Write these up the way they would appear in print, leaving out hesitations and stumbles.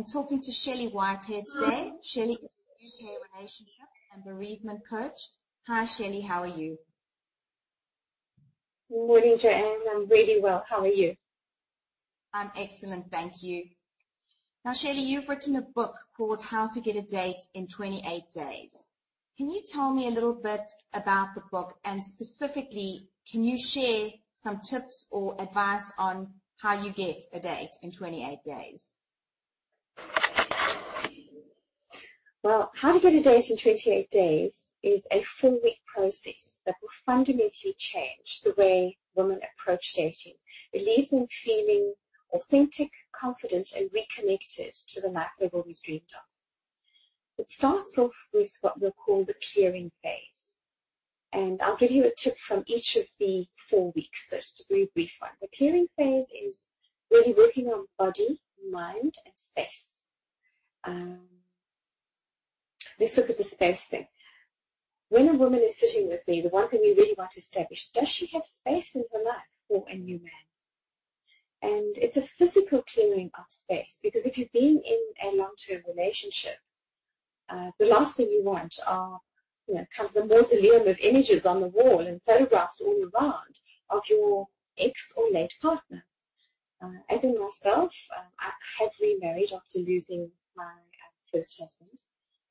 I'm talking to Shelly Whitehead today. Shelly is a UK relationship and bereavement coach. Hi, Shelly. How are you? Good morning, Joanne. I'm really well. How are you? I'm excellent, thank you. Now, Shelly, you've written a book called How to Get a Date in 28 Days. Can you tell me a little bit about the book, and specifically, can you share some tips or advice on how you get a date in 28 days? Well, How to Get a Date in 28 Days is a 4-week process that will fundamentally change the way women approach dating. It leaves them feeling authentic, confident, and reconnected to the life they've always dreamed of. It starts off with what we'll call the clearing phase. And I'll give you a tip from each of the 4 weeks, so just a very brief one. The clearing phase is really working on body, mind, and space. Let's look at the space thing. When a woman is sitting with me, the one thing we really want to establish, does she have space in her life for a new man? And it's a physical clearing of space, because if you've been in a long-term relationship, the last thing you want are, kind of the mausoleum of images on the wall and photographs all around of your ex or late partner. As in myself, I have remarried after losing my first husband.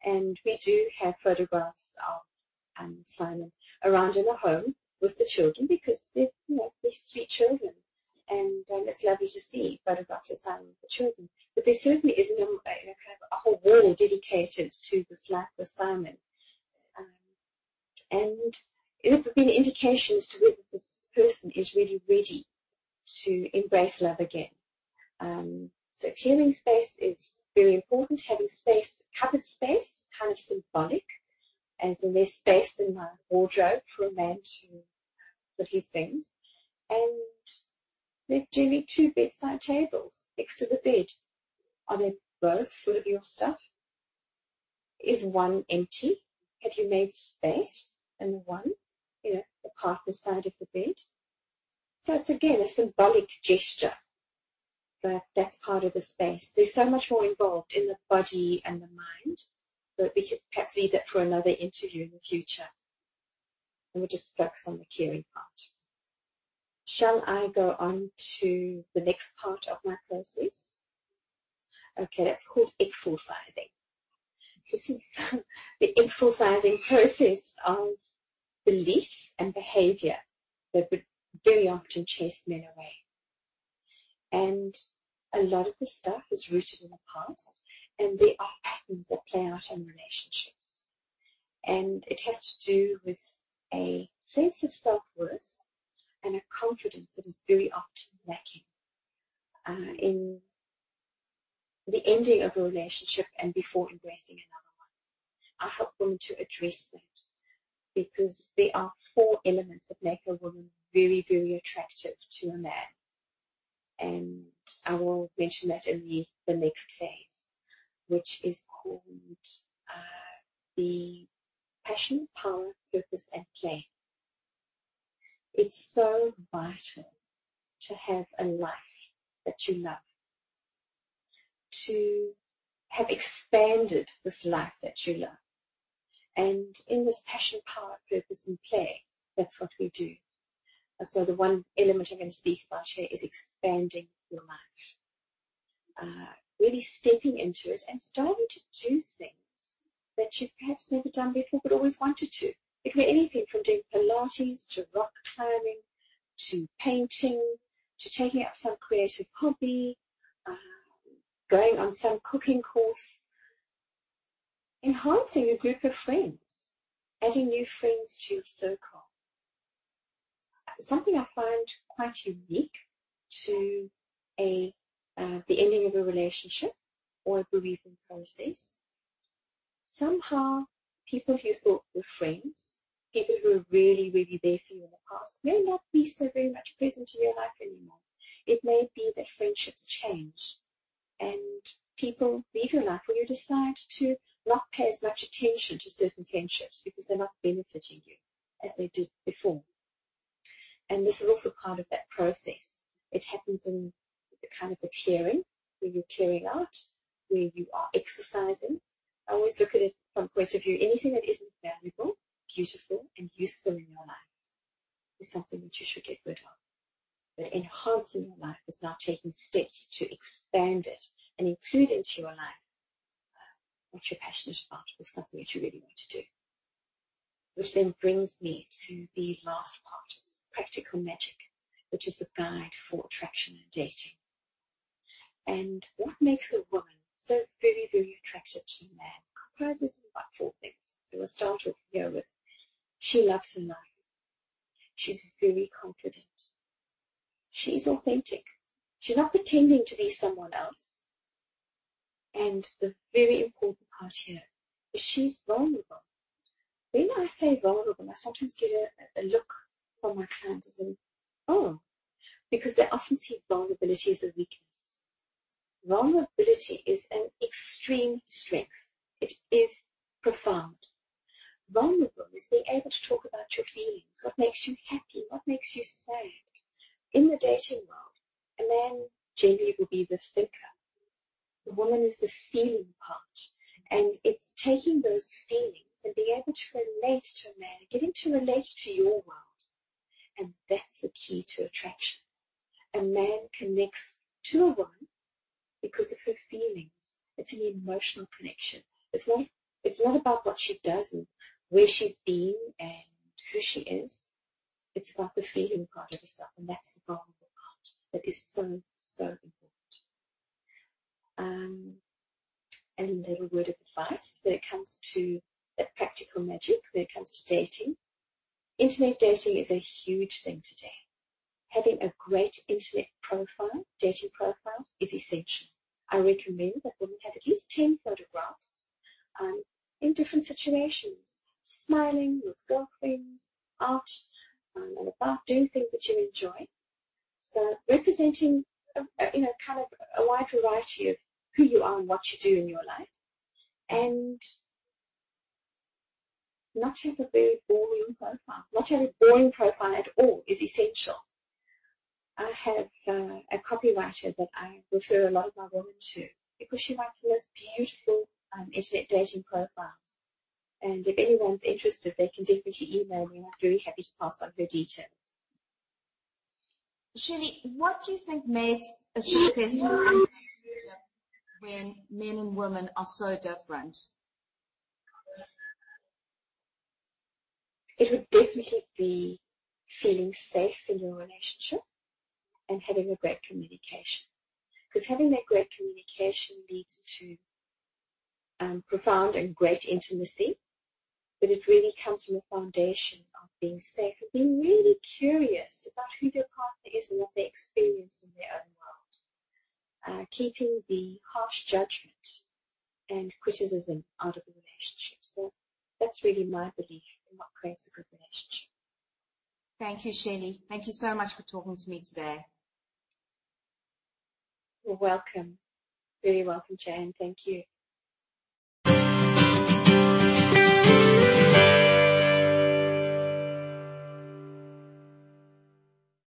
And we do have photographs of Simon around in the home with the children, because they're 3 children. And it's lovely to see photographs of Simon with the children. But there certainly isn't kind of a whole wall dedicated to this life with Simon. And it would be an indication as to whether this person is really ready to embrace love again. So clearing space is very important. Having space, covered space, kind of symbolic, as in there's space in my wardrobe for a man to put his things. And there are generally 2 bedside tables next to the bed. Are they both full of your stuff? Is one empty? Have you made space in the one, the partner side of the bed? So it's again a symbolic gesture, but that's part of the space. There's so much more involved in the body and the mind, but we could perhaps leave that for another interview in the future. And we'll just focus on the caring part. Shall I go on to the next part of my process? Okay, that's called exorcising. This is the exorcising process of beliefs and behavior that would very often chase men away. And a lot of the stuff is rooted in the past, and there are patterns that play out in relationships. And it has to do with a sense of self-worth and a confidence that is very often lacking in the ending of a relationship and before embracing another one. I help women to address that, because there are 4 elements that make a woman very, very attractive to a man. And I will mention that in the next phase, which is called the passion, power, purpose, and play. It's so vital to have a life that you love, to have expanded this life that you love. And in this passion, power, purpose, and play, that's what we do. So the one element I'm going to speak about here is expanding your life. Really stepping into it and starting to do things that you've perhaps never done before but always wanted to. It could be anything from doing Pilates to rock climbing to painting to taking up some creative hobby, going on some cooking course, enhancing a group of friends, adding new friends to your circle. Something I find quite unique to the ending of a relationship or a bereavement process. Somehow, people who thought were friends, people who were really, really there for you in the past, may not be so very much present in your life anymore. It may be that friendships change and people leave your life, or you decide to not pay as much attention to certain friendships because they're not benefiting you as they did before. And this is also part of that process. It happens in the kind of the clearing, where you're clearing out, where you are exercising. I always look at it from the point of view, anything that isn't valuable, beautiful, and useful in your life is something that you should get rid of. But enhancing your life is now taking steps to expand it and include into your life what you're passionate about or something that you really want to do. Which then brings me to the last part, practical magic, which is the guide for attraction and dating. And what makes a woman so very, very attractive to a man comprises of about 4 things. So we'll start off here with, she loves her life. She's very confident. She's authentic. She's not pretending to be someone else. And the very important part here is she's vulnerable. When I say vulnerable, I sometimes get a look from my clients as in, oh, because they often see vulnerability as a weakness. Vulnerability is an extreme strength. It is profound. Vulnerable is being able to talk about your feelings, what makes you happy, what makes you sad. In the dating world, a man generally will be the thinker. The woman is the feeling part. And it's taking those feelings and being able to relate to a man, getting to relate to your world. And that's the key to attraction. A man connects to a woman because of her feelings. It's an emotional connection. It's not about what she does and where she's been and who she is. It's about the feeling part of herself, and that's the vulnerable part that is so, so important. And a little word of advice when it comes to that practical magic, when it comes to dating. Internet dating is a huge thing today. Having a great internet profile, dating profile, is essential. I recommend that women have at least 10 photographs in different situations, smiling with girlfriends, out and about, doing things that you enjoy. So representing, kind of a wide variety of who you are and what you do in your life, and not have a very boring profile. Not have a boring profile at all is essential. I have a copywriter that I refer a lot of my women to because she writes the most beautiful internet dating profiles. And if anyone's interested, they can definitely email me. I'm very happy to pass on her details. Shelly, what do you think made a successful relationship when men and women are so different? It would definitely be feeling safe in your relationship and having a great communication. Because having that great communication leads to profound and great intimacy, but it really comes from a foundation of being safe and being really curious about who your partner is and what they experience in their own world. Keeping the harsh judgment and criticism out of the relationship. So that's really my belief in what creates a good relationship. Thank you, Shelly. Thank you so much for talking to me today. You're welcome. Very welcome, Jan. Thank you.